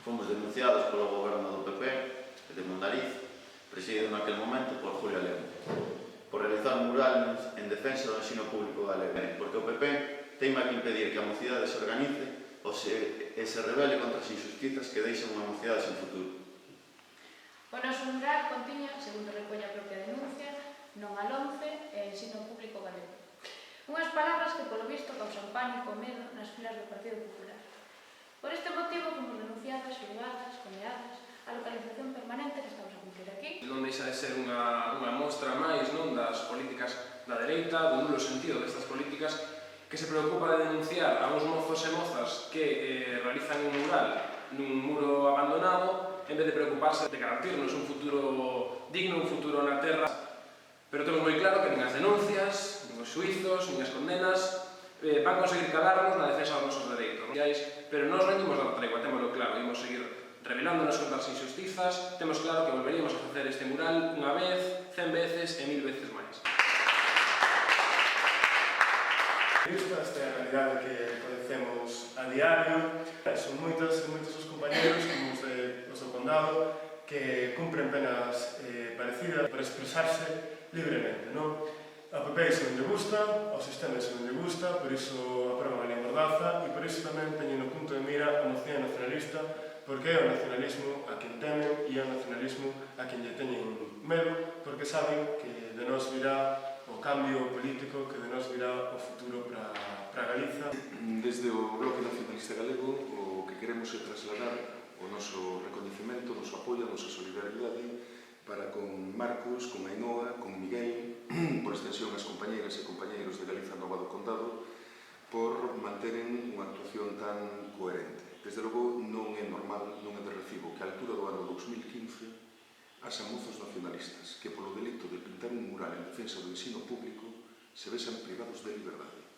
Fomos denunciados polo goberno do PP de Mondariz, presidido naquel momento por Julio León, por realizar murales en defensa do ensino público galego, porque o PP teima que impedir que a mocidade se organice e se rebele contra as injustizas que deixan unha mocidade sen futuro. O noso mural contiña, segundo recolle a propia denuncia, non al 11 e ensino público galego. Unhas palabras que, polo visto, causan pánico e medo nas filas do Partido Popular. Por este motivo, fomos denunciadas, xulgadas, condeadas, a localización permanente que estamos a cumplir aquí. Non deixa de ser unha mostra máis das políticas da dereita, do nulo sentido destas políticas, que se preocupa de denunciar a uns mozos e mozas que realizan un mural nun muro abandonado, en vez de preocuparse de garantirnos un futuro digno, un futuro na terra. Pero temos moi claro que nin as denuncias, nin os xuizos, nin as condenas van conseguir calarnos na defensa dos nosos dereitos. Pero non nos rendimos da tregua, témolo claro, imos seguir rebelándonos contra as injustizas, temos claro que volveríamos a facer este mural unha vez, 100 veces e 1000 veces máis. Esta é a realidade que padecemos a diario. Son moitos os compañeros, como os do Condado, que cumpren penas parecidas para expresarse libremente, non? A PP se non lle gusta, ao sistema se non lle gusta, por iso aproban a lei Mordaza e por iso tamén teñen no punto de mira a moción nacionalista, porque é o nacionalismo a quen temen e é o nacionalismo a quen lle teñen medo, porque saben que de nós virá o cambio político, que de nós virá o futuro para Galiza. Desde o Bloque Nacionalista Galego o que queremos é trasladar o noso recoñecemento, o noso apoio, a nosa solidaridade para con Marcos, con Ainhoa, con Miguel, por extensión as compañeiras e compañeiros de Galiza Nova do Condado, por manteren unha actuación tan coherente. Desde logo, non é normal, non é de recibo que a altura do ano 2015 as amozos nacionalistas que polo delito de pintar un mural en defensa do ensino público se vexan privados de liberdade.